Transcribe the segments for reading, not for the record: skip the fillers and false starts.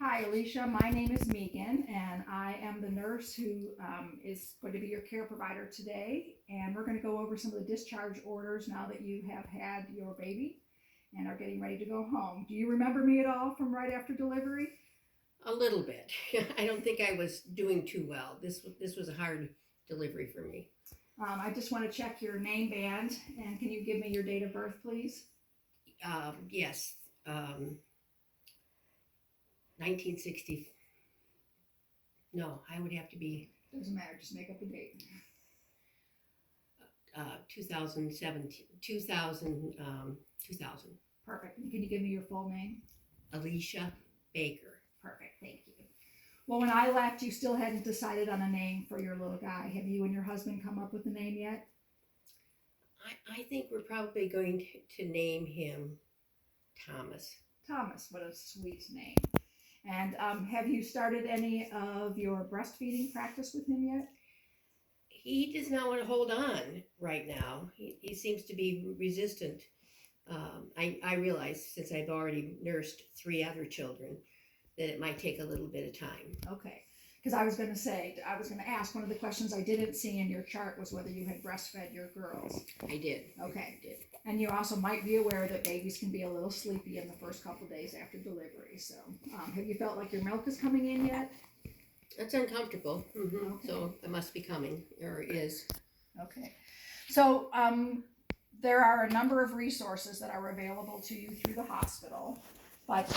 Hi, Alicia. My name is Megan, and I am the nurse who is going to be your care provider today. And we're going to go over some of the discharge orders now that you have had your baby and are getting ready to go home. Do you remember me at all from right after delivery? A little bit. I don't think I was doing too well. This was a hard delivery for me. I just want to check your name band, and can you give me your date of birth, please? Yes, 1960. No, I would have to be Doesn't matter, just make up a date. 2017, 2000. Perfect. And can you give me your full name? Alicia Baker. Perfect, thank you. Well, when I left, you still hadn't decided on a name for your little guy. Have you and your husband come up with a name yet? I think we're probably going to name him Thomas. Thomas, what a sweet name. And have you started any of your breastfeeding practice with him yet? He does not want to hold on right now. He seems to be resistant. I realize, since I've already nursed 3 other children, that it might take a little bit of time. Okay, because I was going to ask, one of the questions I didn't see in your chart was whether you had breastfed your girls. I did. Okay. I did. And you also might be aware that babies can be a little sleepy in the first couple days after delivery. So have you felt like your milk is coming in yet? It's uncomfortable. Mm-hmm. Okay. So it must be coming, or is. Okay. So there are a number of resources that are available to you through the hospital. But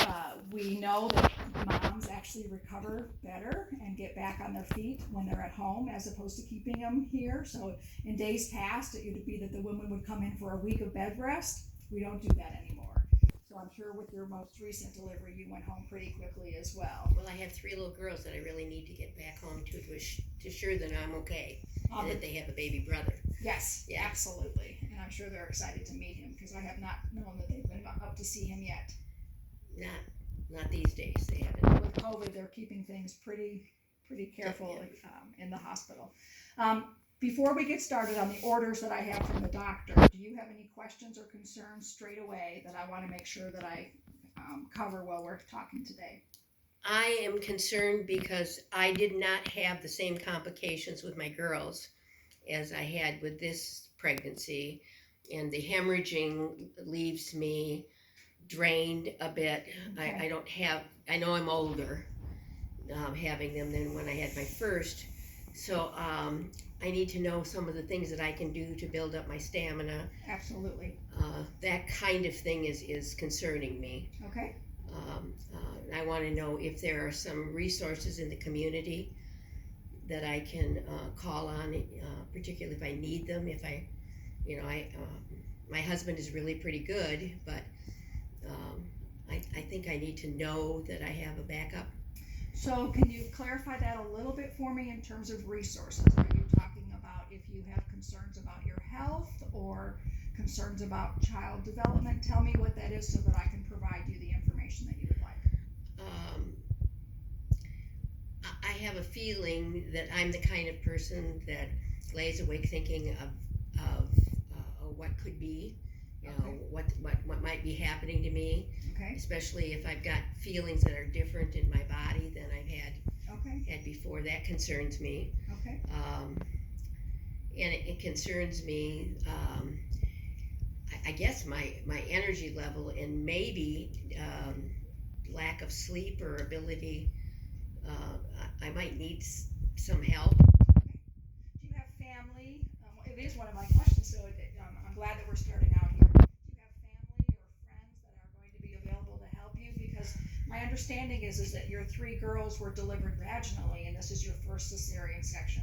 we know that moms actually recover better and get back on their feet when they're at home as opposed to keeping them here. So in days past, it would be that the women would come in for a week of bed rest. We don't do that anymore. So I'm sure with your most recent delivery, you went home pretty quickly as well. Well, I have 3 little girls that I really need to get back home to assure that I'm okay and that they have a baby brother. Yes, yeah. Absolutely. And I'm sure they're excited to meet him because I have not known that they've been up to see him yet. Not these days. They haven't. With COVID, they're keeping things pretty careful in the hospital. Before we get started on the orders that I have from the doctor, do you have any questions or concerns straight away that I want to make sure that I cover while we're talking today? I am concerned because I did not have the same complications with my girls as I had with this pregnancy, and the hemorrhaging leaves me drained a bit. Okay. I know I'm older having them than when I had my first, so I need to know some of the things that I can do to build up my stamina. Absolutely. That kind of thing is concerning me. Okay. I want to know if there are some resources in the community that I can call on, particularly if I need them. If my husband is really pretty good, but I think I need to know that I have a backup. So can you clarify that a little bit for me in terms of resources? Are you talking about if you have concerns about your health or concerns about child development? Tell me what that is so that I can provide you the information that you would like. I have a feeling that I'm the kind of person that lays awake thinking of what could be. Okay. What might be happening to me, Okay. especially if I've got feelings that are different in my body than I've had before. That concerns me. Okay. And it concerns me, I guess my energy level, and maybe lack of sleep or ability. I might need some help. Okay. Do you have family? It is one of my questions, so I'm glad that we're starting out here. Do you have family or friends that are going to be available to help you? Because my understanding is that your 3 girls were delivered vaginally, and this is your first cesarean section.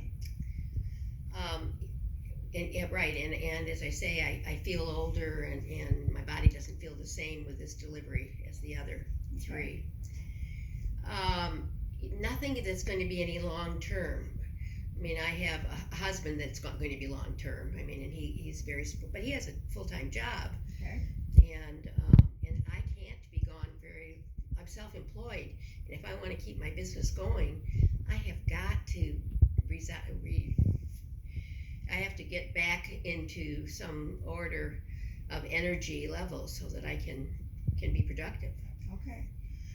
Right, and as I say, I feel older, and my body doesn't feel the same with this delivery as the other 3. Nothing that's going to be any long term. I mean, I have a husband that's going to be long term. I mean, and he's very, but he has a full-time job. Okay. And I can't be gone very. I'm self-employed, and if I want to keep my business going, I have got to I have to get back into some order of energy levels so that I can be productive. Okay.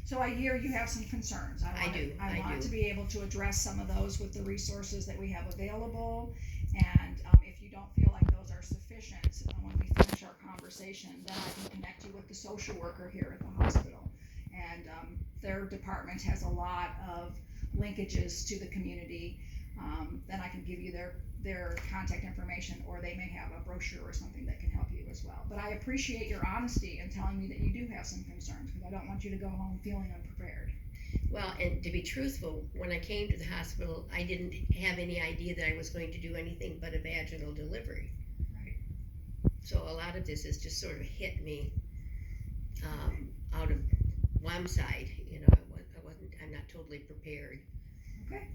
So I hear you have some concerns. I want to be able to address some of those with the resources that we have available. And if you don't feel like those are sufficient, when we finish our conversation, then I can connect you with the social worker here at the hospital. And their department has a lot of linkages to the community. Then I can give you their contact information, or they may have a brochure or something that can help you as well. But I appreciate your honesty in telling me that you do have some concerns, because I don't want you to go home feeling unprepared. Well, and to be truthful, when I came to the hospital, I didn't have any idea that I was going to do anything but a vaginal delivery. Right. So a lot of this has just sort of hit me out of one side. You know, I'm not totally prepared. Okay.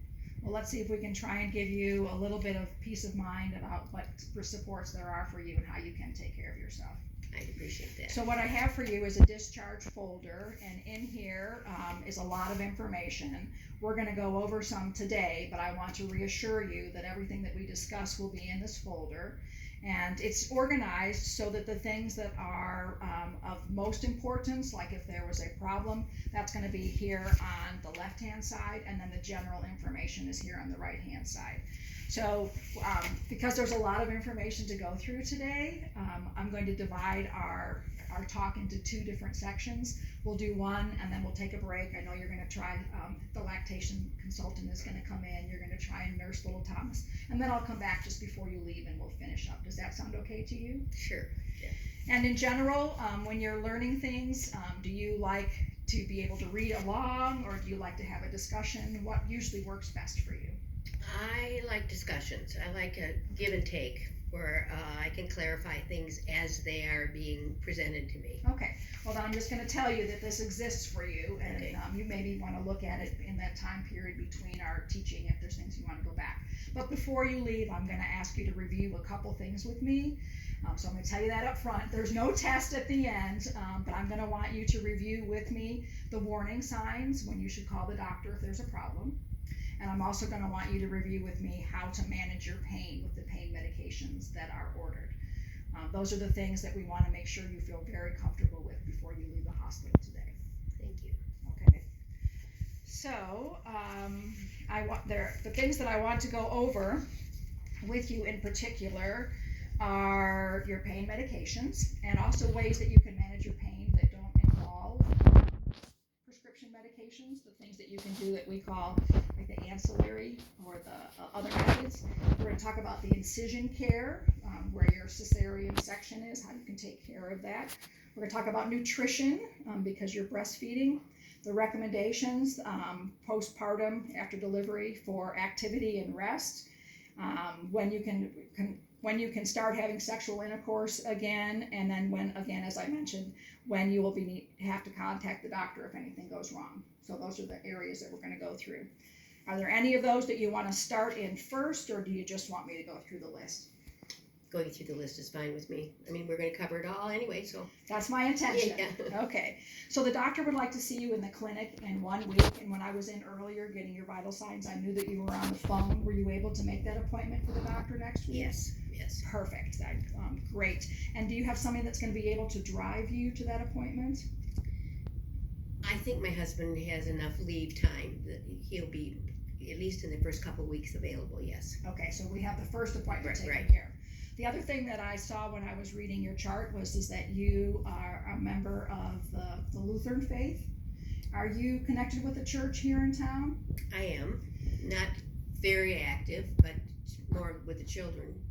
Well, let's see if we can try and give you a little bit of peace of mind about what supports there are for you and how you can take care of yourself. I'd appreciate that. So what I have for you is a discharge folder, and in here is a lot of information. We're going to go over some today, but I want to reassure you that everything that we discuss will be in this folder. And it's organized so that the things that are of most importance, like if there was a problem, that's going to be here on the left-hand side, and then the general information is here on the right-hand side. So because there's a lot of information to go through today, I'm going to divide our talk into two different sections. We'll do one, and then we'll take a break. I know you're going to try, the lactation consultant is going to come in. You're going to try and nurse little Thomas. And then I'll come back just before you leave, and we'll finish up. Does that sound okay to you? Sure. Yeah. And in general, when you're learning things, do you like to be able to read along, or do you like to have a discussion? What usually works best for you? I like discussions. I like a give and take where I can clarify things as they are being presented to me. Okay, well then I'm just going to tell you that this exists for you, and Okay. You maybe want to look at it in that time period between our teaching if there's things you want to go back. But before you leave, I'm going to ask you to review a couple things with me. So I'm going to tell you that up front. There's no test at the end, but I'm going to want you to review with me the warning signs when you should call the doctor if there's a problem. And I'm also going to want you to review with me how to manage your pain with the pain medications that are ordered. Those are the things that we want to make sure you feel very comfortable with before you leave the hospital today. Thank you. Okay. So the things that I want to go over with you in particular are your pain medications, and also ways that you can manage your pain that don't involve prescription medications, the things that you can do that we call like the ancillary or the other methods. We're going to talk about the incision care, where your cesarean section is, how you can take care of that. We're going to talk about nutrition because you're breastfeeding, the recommendations postpartum after delivery for activity and rest, when you can start having sexual intercourse again, and then when, again, as I mentioned, when you will have to contact the doctor if anything goes wrong. So those are the areas that we're going to go through. Are there any of those that you want to start in first, or do you just want me to go through the list? Going through the list is fine with me. I mean, we're going to cover it all anyway, so. That's my intention. Yeah. Okay. So the doctor would like to see you in the clinic in 1 week, and when I was in earlier getting your vital signs, I knew that you were on the phone. Were you able to make that appointment for the doctor next week? Yes. Perfect. Great. And do you have somebody that's going to be able to drive you to that appointment? I think my husband has enough leave time that he'll be, at least in the first couple of weeks, available, yes. Okay, so we have the first appointment taken Right. care of. The other thing that I saw when I was reading your chart is that you are a member of the Lutheran faith. Are you connected with a church here in town? I am. Not very active, but more with the children.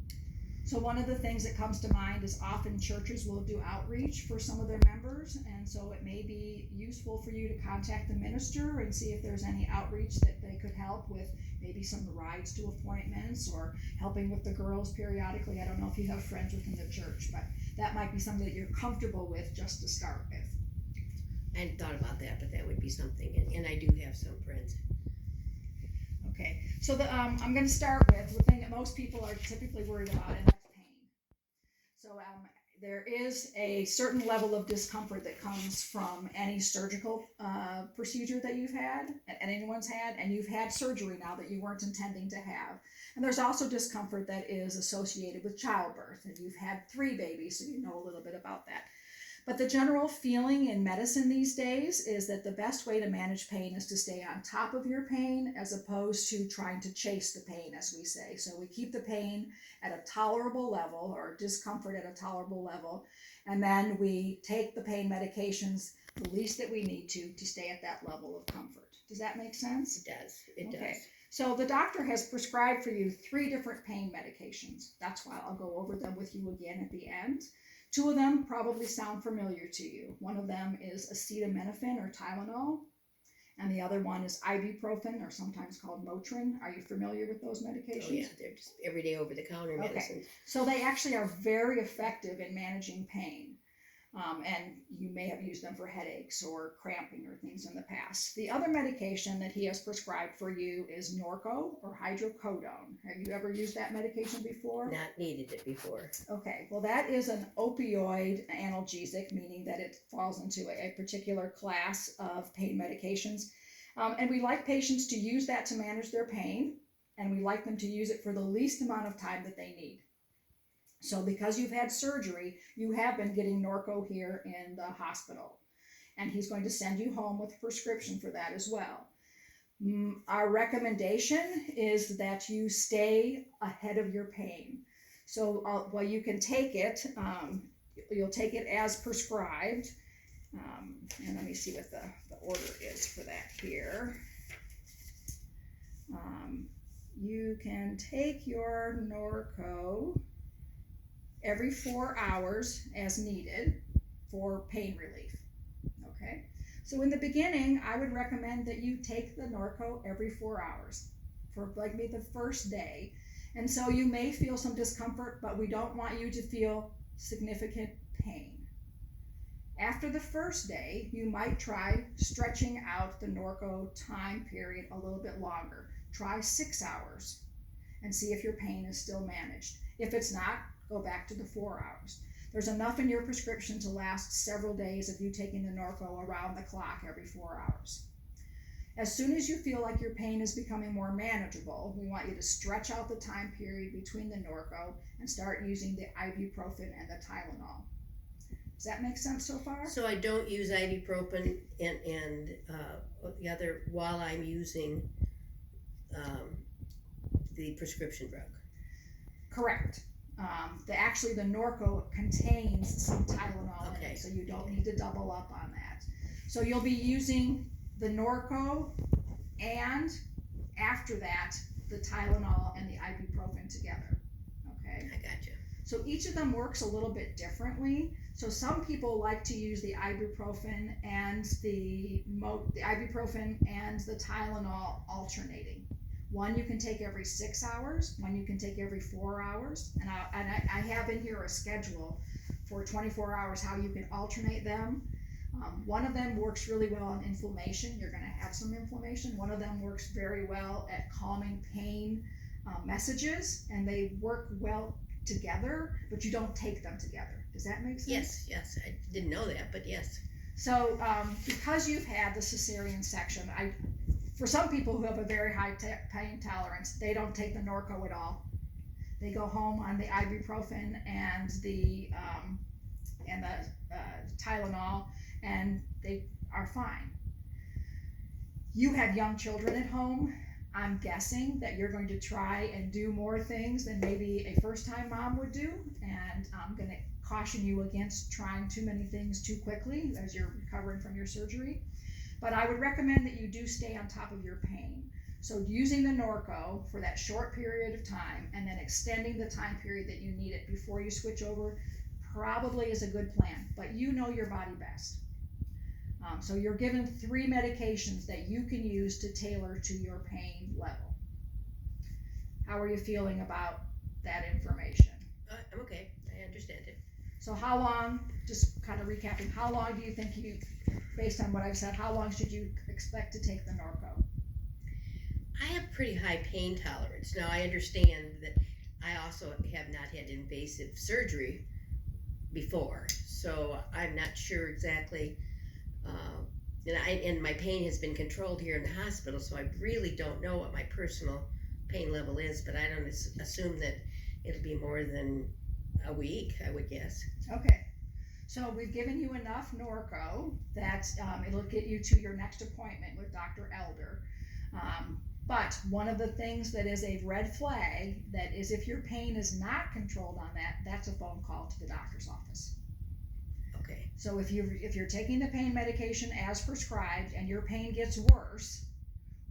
So one of the things that comes to mind is often churches will do outreach for some of their members, and so it may be useful for you to contact the minister and see if there's any outreach that they could help with, maybe some rides to appointments or helping with the girls periodically. I don't know if you have friends within the church, but that might be something that you're comfortable with just to start with. I hadn't thought about that, but that would be something, and I do have some friends. Okay, so I'm going to start with the thing that most people are typically worried about, and that's pain. So there is a certain level of discomfort that comes from any surgical procedure that you've had, and anyone's had, and you've had surgery now that you weren't intending to have. And there's also discomfort that is associated with childbirth, and you've had 3 babies, so you know a little bit about that. But the general feeling in medicine these days is that the best way to manage pain is to stay on top of your pain as opposed to trying to chase the pain, as we say. So we keep the pain at a tolerable level, or discomfort at a tolerable level, and then we take the pain medications the least that we need to stay at that level of comfort. Does that make sense? It does. It Okay. does. So the doctor has prescribed for you 3 different pain medications. That's why I'll go over them with you again at the end. 2 of them probably sound familiar to you. One of them is acetaminophen or Tylenol, and the other one is ibuprofen, or sometimes called Motrin. Are you familiar with those medications? Oh yeah, they're just everyday over-the-counter medicines. So they actually are very effective in managing pain. And you may have used them for headaches or cramping or things in the past. The other medication that he has prescribed for you is Norco or hydrocodone. Have you ever used that medication before? Not needed it before. Okay, well that is an opioid analgesic, meaning that it falls into a particular class of pain medications. And we like patients to use that to manage their pain, and we like them to use it for the least amount of time that they need. So because you've had surgery, you have been getting Norco here in the hospital. And he's going to send you home with a prescription for that as well. Our recommendation is that you stay ahead of your pain. So well, you can take it, you'll take it as prescribed. And let me see what the order is for that here. You can take your Norco every 4 hours as needed for pain relief. Okay, so in the beginning, I would recommend that you take the Norco every 4 hours for like maybe the first day. And so you may feel some discomfort, but we don't want you to feel significant pain. After the first day, you might try stretching out the Norco time period a little bit longer. Try 6 hours and see if your pain is still managed. If it's not, go back to the 4 hours. There's enough in your prescription to last several days of you taking the Norco around the clock every 4 hours. As soon as you feel like your pain is becoming more manageable, we want you to stretch out the time period between the Norco and start using the ibuprofen and the Tylenol. Does that make sense so far? So I don't use ibuprofen and the other while I'm using the prescription drug. Correct. The Norco contains some Tylenol in it, so you don't need to double up on that. So you'll be using the Norco and after that the Tylenol and the ibuprofen together. Okay. I gotcha. So each of them works a little bit differently. So some people like to use the ibuprofen and the Tylenol alternating. One you can take every 6 hours, one you can take every 4 hours, and I have in here a schedule for 24 hours how you can alternate them. One of them works really well on inflammation. You're going to have some inflammation. One of them works very well at calming pain messages, and they work well together, but you don't take them together. Does that make sense? Yes. I didn't know that, but yes. So because you've had the cesarean section, for some people who have a very high pain tolerance, they don't take the Norco at all. They go home on the ibuprofen and the Tylenol, and they are fine. You have young children at home. I'm guessing that you're going to try and do more things than maybe a first-time mom would do, and I'm going to caution you against trying too many things too quickly as you're recovering from your surgery. But I would recommend that you do stay on top of your pain. So using the Norco for that short period of time and then extending the time period that you need it before you switch over probably is a good plan, but you know your body best. So you're given 3 medications that you can use to tailor to your pain level. How are you feeling about that information? I'm okay. I understand it. So how long, just kind of recapping, how long do you think based on what I've said, how long should you expect to take the Norco? I have pretty high pain tolerance. Now I understand that I also have not had invasive surgery before, so I'm not sure exactly. And my pain has been controlled here in the hospital, so I really don't know what my personal pain level is, but I don't assume that it'll be more than a week, I would guess. Okay. So we've given you enough Norco that it'll get you to your next appointment with Dr. Elder. But one of the things that is a red flag, that is if your pain is not controlled on that, that's a phone call to the doctor's office. Okay. So if you're taking the pain medication as prescribed and your pain gets worse,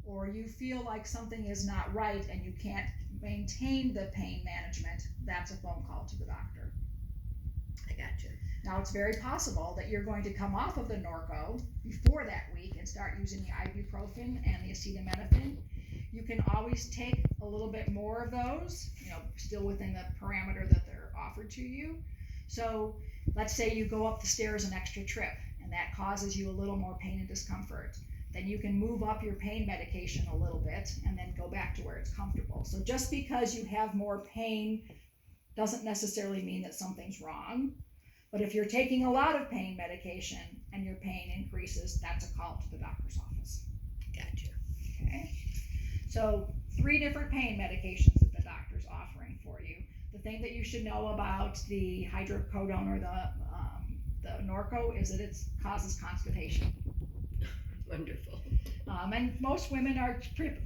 or you feel like something is not right and you can't maintain the pain management, that's a phone call to the doctor. I gotcha. Now, it's very possible that you're going to come off of the Norco before that week and start using the ibuprofen and the acetaminophen. You can always take a little bit more of those, still within the parameter that they're offered to you. So let's say you go up the stairs an extra trip and that causes you a little more pain and discomfort. Then you can move up your pain medication a little bit and then go back to where it's comfortable. So just because you have more pain doesn't necessarily mean that something's wrong. But if you're taking a lot of pain medication and your pain increases, that's a call to the doctor's office. Gotcha. Okay. So 3 different pain medications that the doctor's offering for you. The thing that you should know about the hydrocodone or the Norco is that it causes constipation. Wonderful. And most women are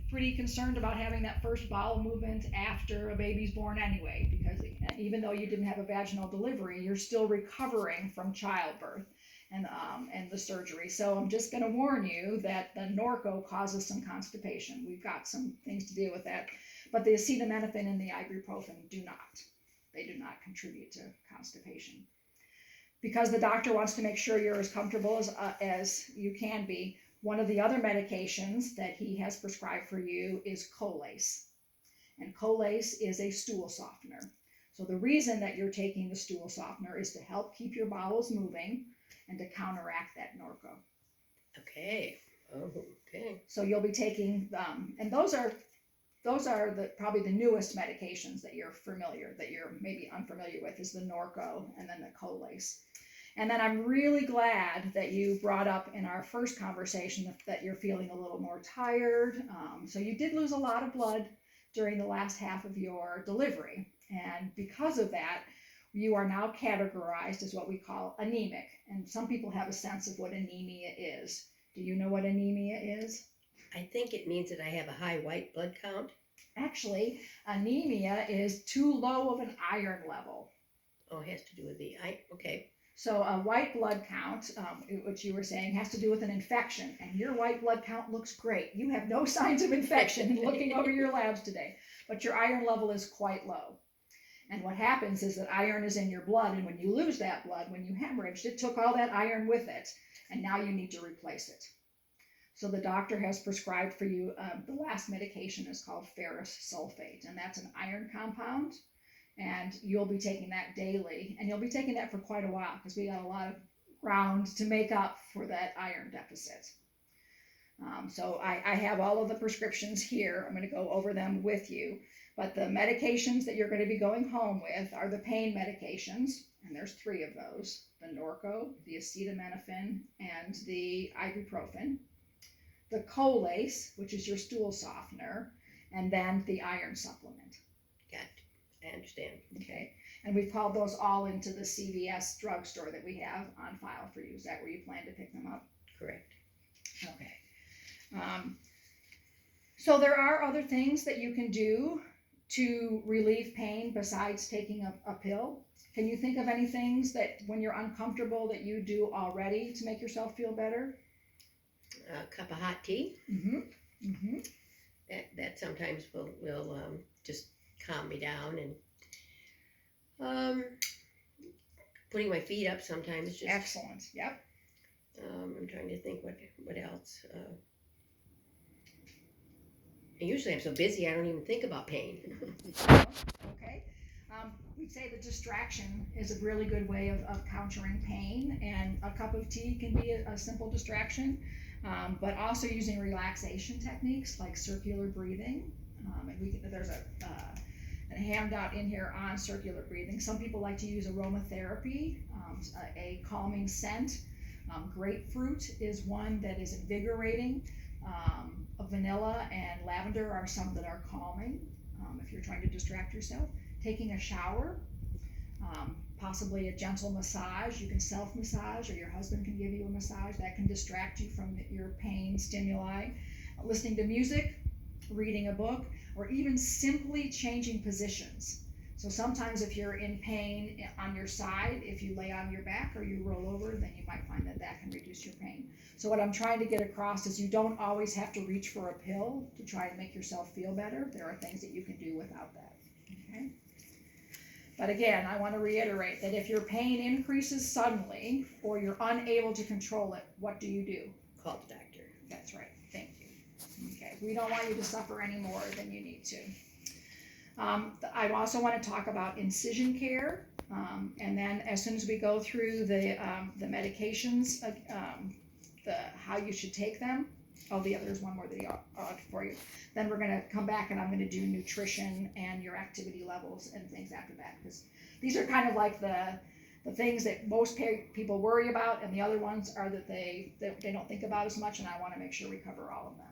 pretty concerned about having that first bowel movement after a baby's born anyway, because even though you didn't have a vaginal delivery, you're still recovering from childbirth and the surgery. So I'm just going to warn you that the Norco causes some constipation. We've got some things to deal with that, but the acetaminophen and the ibuprofen do not. They do not contribute to constipation. Because the doctor wants to make sure you're as comfortable as you can be, one of the other medications that he has prescribed for you is Colace. And Colace is a stool softener. So the reason that you're taking the stool softener is to help keep your bowels moving and to counteract that Norco. Okay. Oh, okay. So you'll be taking and those are probably the newest medications that you're maybe unfamiliar with, is the Norco and then the Colace. And then I'm really glad that you brought up in our first conversation that you're feeling a little more tired. So you did lose a lot of blood during the last half of your delivery. And because of that, you are now categorized as what we call anemic. And some people have a sense of what anemia is. Do you know what anemia is? I think it means that I have a high white blood count. Actually, anemia is too low of an iron level. Oh, it has to do with okay. So a white blood count, which you were saying, has to do with an infection, and your white blood count looks great. You have no signs of infection in looking over your labs today, but your iron level is quite low. And what happens is that iron is in your blood, and when you lose that blood, when you hemorrhaged, it took all that iron with it, and now you need to replace it. So the doctor has prescribed for you, the last medication is called ferrous sulfate, and that's an iron compound. And you'll be taking that daily, and you'll be taking that for quite a while because we got a lot of ground to make up for that iron deficit. So I have all of the prescriptions here. I'm going to go over them with you. But the medications that you're going to be going home with are the pain medications, and there's 3 of those: the Norco, the acetaminophen, and the ibuprofen. The Colace, which is your stool softener, and then the iron supplement. Got it. I understand. Okay, and we've called those all into the CVS drugstore that we have on file for you. Is that where you plan to pick them up? Correct. Okay. So there are other things that you can do to relieve pain besides taking a pill. Can you think of any things that when you're uncomfortable that you do already to make yourself feel better? A cup of hot tea. Mm-hmm. Mm-hmm. That sometimes will just calm me down, and putting my feet up sometimes just Excellent. Yep. I'm trying to think what else. And usually I'm so busy I don't even think about pain. Okay. We'd say that distraction is a really good way of countering pain, and a cup of tea can be a simple distraction, but also using relaxation techniques like circular breathing. And there's a handout in here on circular breathing. Some people like to use aromatherapy, a calming scent. Grapefruit is one that is invigorating. Vanilla and lavender are some that are calming if you're trying to distract yourself. Taking a shower. possibly a gentle massage. You can self-massage, or your husband can give you a massage. That can distract you from your pain stimuli. Listening to music, reading a book, or even simply changing positions. So sometimes if you're in pain on your side, if you lay on your back or you roll over, then you might find that that can reduce your pain. So what I'm trying to get across is you don't always have to reach for a pill to try and make yourself feel better. There are things that you can do without that. Okay? But again, I want to reiterate that if your pain increases suddenly or you're unable to control it, what do? Call the doctor. That's right. Thank you. Okay. We don't want you to suffer any more than you need to. I also want to talk about incision care, and then as soon as we go through the medications, how you should take them. Oh, there's one more that he ought for you. Then we're going to come back and I'm going to do nutrition and your activity levels and things after that, because these are kind of like the things that most people worry about, and the other ones are that they don't think about as much, and I want to make sure we cover all of them.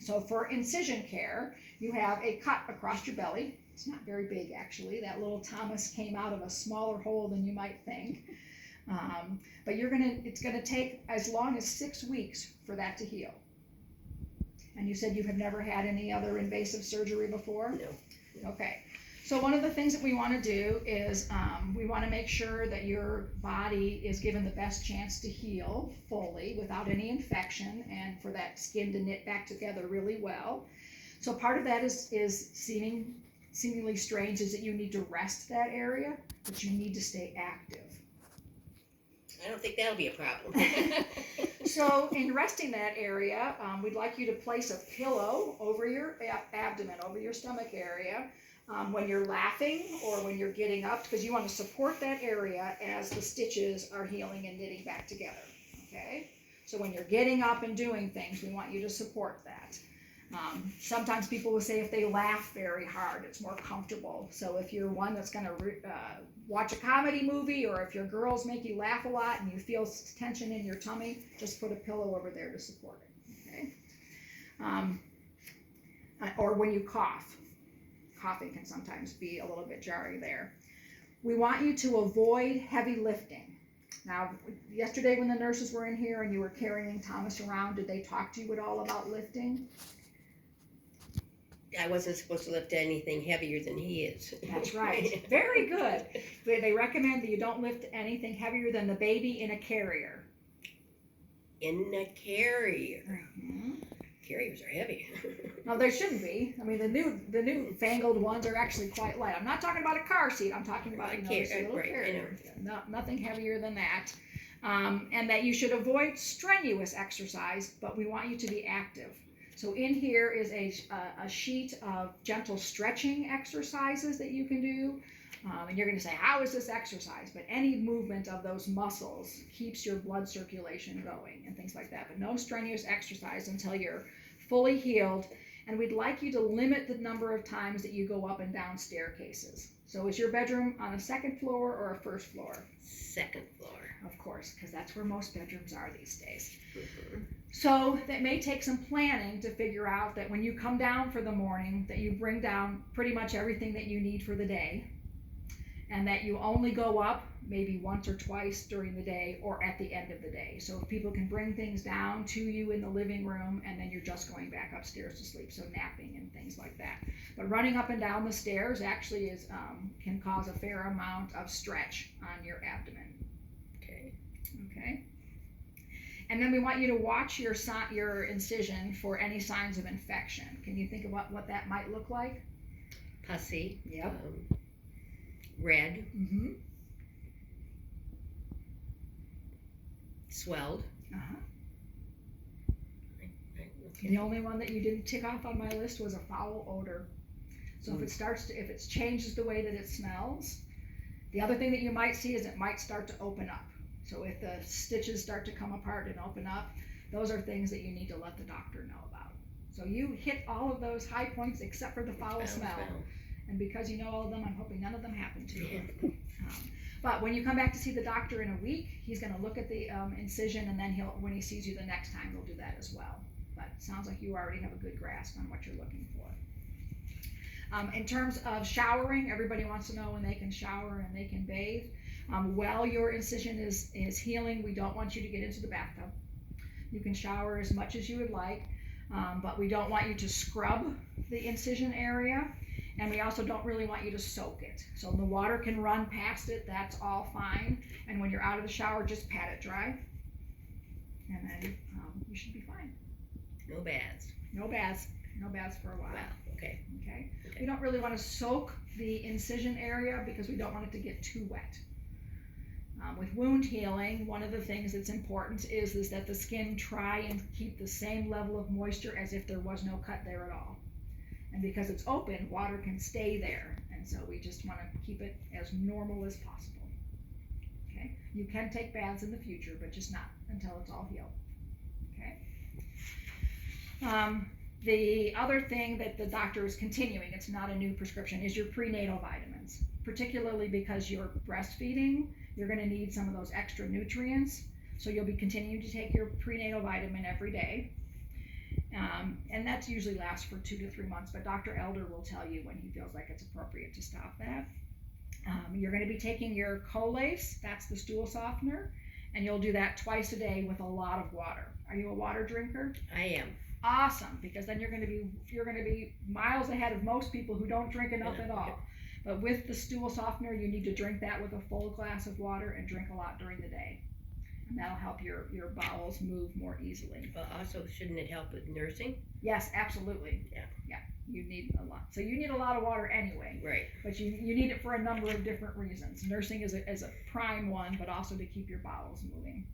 So for incision care, you have a cut across your belly. It's not very big, actually. That little Thomas came out of a smaller hole than you might think. But it's gonna take as long as 6 weeks for that to heal. And you said you have never had any other invasive surgery before? No. Okay. So one of the things that we want to do is we want to make sure that your body is given the best chance to heal fully without any infection, and for that skin to knit back together really well. So part of that is seemingly strange, is that you need to rest that area, but you need to stay active. I don't think that'll be a problem. So in resting that area, we'd like you to place a pillow over your abdomen, over your stomach area, when you're laughing or when you're getting up, because you want to support that area as the stitches are healing and knitting back together. Okay? So when you're getting up and doing things, we want you to support that. Sometimes people will say if they laugh very hard, it's more comfortable. So if you're one that's going to watch a comedy movie, or if your girls make you laugh a lot and you feel tension in your tummy, just put a pillow over there to support it. Okay? Or when you cough. Coughing can sometimes be a little bit jarring there. We want you to avoid heavy lifting. Now, yesterday when the nurses were in here and you were carrying Thomas around, did they talk to you at all about lifting? I wasn't supposed to lift anything heavier than he is. That's right. Very good. They recommend that you don't lift anything heavier than the baby in a carrier. In a carrier. Mm-hmm. Carriers are heavy. No, they shouldn't be. I mean, the new fangled ones are actually quite light. I'm not talking about a car seat. I'm talking about this little carrier. Nothing heavier than that. And that you should avoid strenuous exercise, but we want you to be active. So in here is a sheet of gentle stretching exercises that you can do. And you're going to say, how is this exercise? But any movement of those muscles keeps your blood circulation going and things like that. But no strenuous exercise until you're fully healed. And we'd like you to limit the number of times that you go up and down staircases. So is your bedroom on a second floor or a first floor? Second floor. Of course, because that's where most bedrooms are these days. Mm-hmm. So that may take some planning to figure out that when you come down for the morning, that you bring down pretty much everything that you need for the day, and that you only go up maybe once or twice during the day or at the end of the day. So if people can bring things down to you in the living room, and then you're just going back upstairs to sleep, so napping and things like that. But running up and down the stairs actually can cause a fair amount of stretch on your abdomen. Okay. And then we want you to watch your incision for any signs of infection. Can you think of what that might look like? Pussy. Yep. Red. Mm-hmm. Swelled. Uh-huh. Okay. The only one that you didn't tick off on my list was a foul odor. So if it changes the way that it smells, the other thing that you might see is it might start to open up. So if the stitches start to come apart and open up, those are things that you need to let the doctor know about. So you hit all of those high points except for the foul smell. And because you know all of them, I'm hoping none of them happen to you. But when you come back to see the doctor in a week, he's going to look at the incision, and then when he sees you the next time, he'll do that as well. But it sounds like you already have a good grasp on what you're looking for. In terms of showering, everybody wants to know when they can shower and they can bathe. While your incision is healing, we don't want you to get into the bathtub. You can shower as much as you would like, but we don't want you to scrub the incision area, and we also don't really want you to soak it. So the water can run past it, that's all fine. And when you're out of the shower, just pat it dry, and then you should be fine. No baths. No baths. No baths for a while. Wow, okay. Okay. We don't really want to soak the incision area because we don't want it to get too wet. With wound healing, one of the things that's important is that the skin try and keep the same level of moisture as if there was no cut there at all. And because it's open, water can stay there. And so we just want to keep it as normal as possible. Okay? You can take baths in the future, but just not until it's all healed. Okay? The other thing that the doctor is continuing, it's not a new prescription, is your prenatal vitamins. Particularly because you're breastfeeding, you're going to need some of those extra nutrients. So you'll be continuing to take your prenatal vitamin every day. And that usually lasts for 2 to 3 months, but Dr. Elder will tell you when he feels like it's appropriate to stop that. You're going to be taking your Colace, that's the stool softener, and you'll do that twice a day with a lot of water. Are you a water drinker? I am. Awesome, because then you're going to be miles ahead of most people who don't drink enough at all. But with the stool softener, you need to drink that with a full glass of water and drink a lot during the day. And that'll help your bowels move more easily. Well, also, shouldn't it help with nursing? Yes, absolutely. Yeah. You need a lot. So you need a lot of water anyway. Right. But you need it for a number of different reasons. Nursing is a prime one, but also to keep your bowels moving.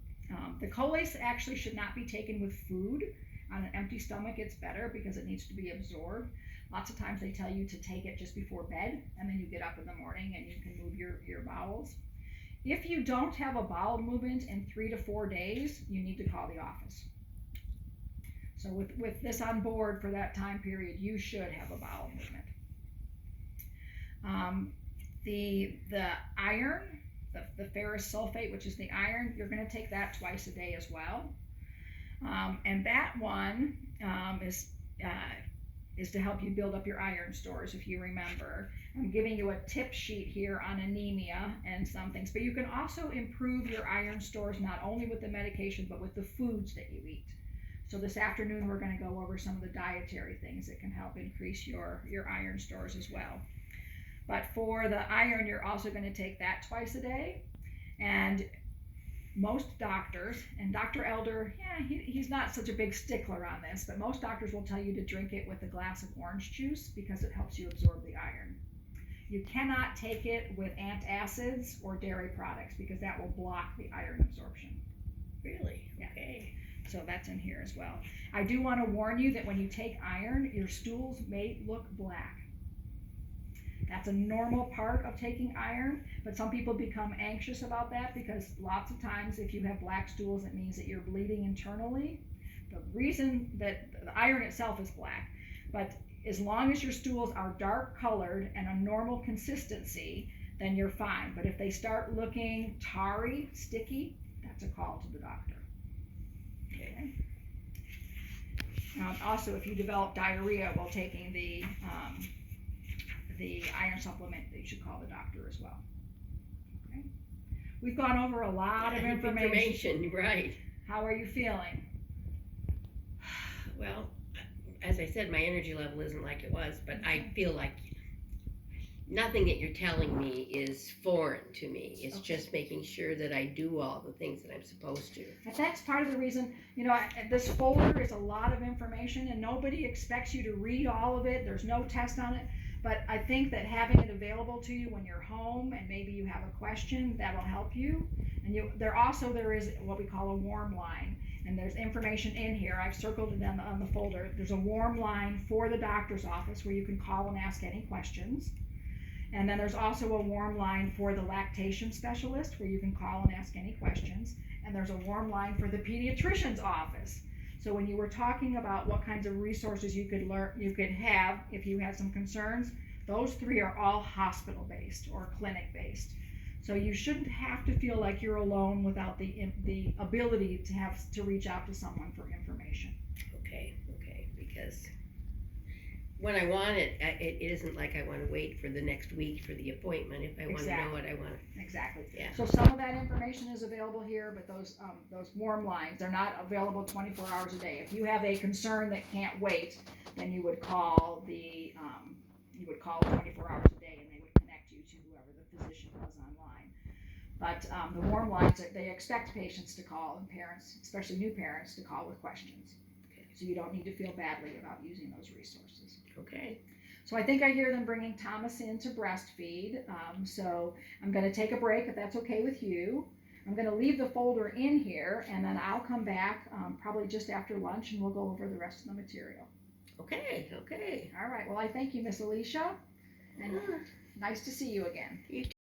The Colace actually should not be taken with food. On an empty stomach, it's better because it needs to be absorbed. Lots of times they tell you to take it just before bed, and then you get up in the morning and you can move your bowels. If you don't have a bowel movement in 3 to 4 days, you need to call the office. So with this on board for that time period, you should have a bowel movement. The iron, the ferrous sulfate, which is the iron, you're going to take that twice a day as well. And that one is to help you build up your iron stores, if you remember. I'm giving you a tip sheet here on anemia and some things, but you can also improve your iron stores not only with the medication, but with the foods that you eat. So this afternoon, we're going to go over some of the dietary things that can help increase your iron stores as well. But for the iron, you're also going to take that twice a day. And most doctors, and Dr. Elder, he's not such a big stickler on this, but most doctors will tell you to drink it with a glass of orange juice because it helps you absorb the iron. You cannot take it with antacids or dairy products because that will block the iron absorption. Really? Yeah. Okay. So that's in here as well. I do want to warn you that when you take iron, your stools may look black. That's a normal part of taking iron, but some people become anxious about that because lots of times if you have black stools, it means that you're bleeding internally. The reason that the iron itself is black, but as long as your stools are dark colored and a normal consistency, then you're fine. But if they start looking tarry, sticky, that's a call to the doctor. Okay. Also, if you develop diarrhea while taking the iron supplement, you should call the doctor as well. Okay. We've gone over a lot of information. Right. How are you feeling? Well, as I said, my energy level isn't like it was, but I feel like nothing that you're telling me is foreign to me. It's just making sure that I do all the things that I'm supposed to. And that's part of the reason, this folder is a lot of information and nobody expects you to read all of it. There's no test on it. But I think that having it available to you when you're home and maybe you have a question, that'll help you. And there is what we call a warm line. And there's information in here. I've circled it on the folder. There's a warm line for the doctor's office where you can call and ask any questions. And then there's also a warm line for the lactation specialist where you can call and ask any questions. And there's a warm line for the pediatrician's office. So when you were talking about what kinds of resources you could have if you had some concerns, those 3 are all hospital-based or clinic-based. So you shouldn't have to feel like you're alone without the ability to reach out to someone for information. Okay, because when I want it, it isn't like I want to wait for the next week for the appointment if I want to know what I want. Exactly. Yeah. So some of that information is available here, but those warm lines, they're not available 24 hours a day. If you have a concern that can't wait, then you would call 24 hours a day, and they would connect you to whoever the physician was online. But the warm lines, they expect patients to call, and parents, especially new parents, to call with questions. Okay. So you don't need to feel badly about using those resources. Okay. So I think I hear them bringing Thomas in to breastfeed. So I'm going to take a break if that's okay with you. I'm going to leave the folder in here, and then I'll come back probably just after lunch, and we'll go over the rest of the material. Okay. Okay. All right. Well, I thank you, Miss Alicia, and nice to see you again. You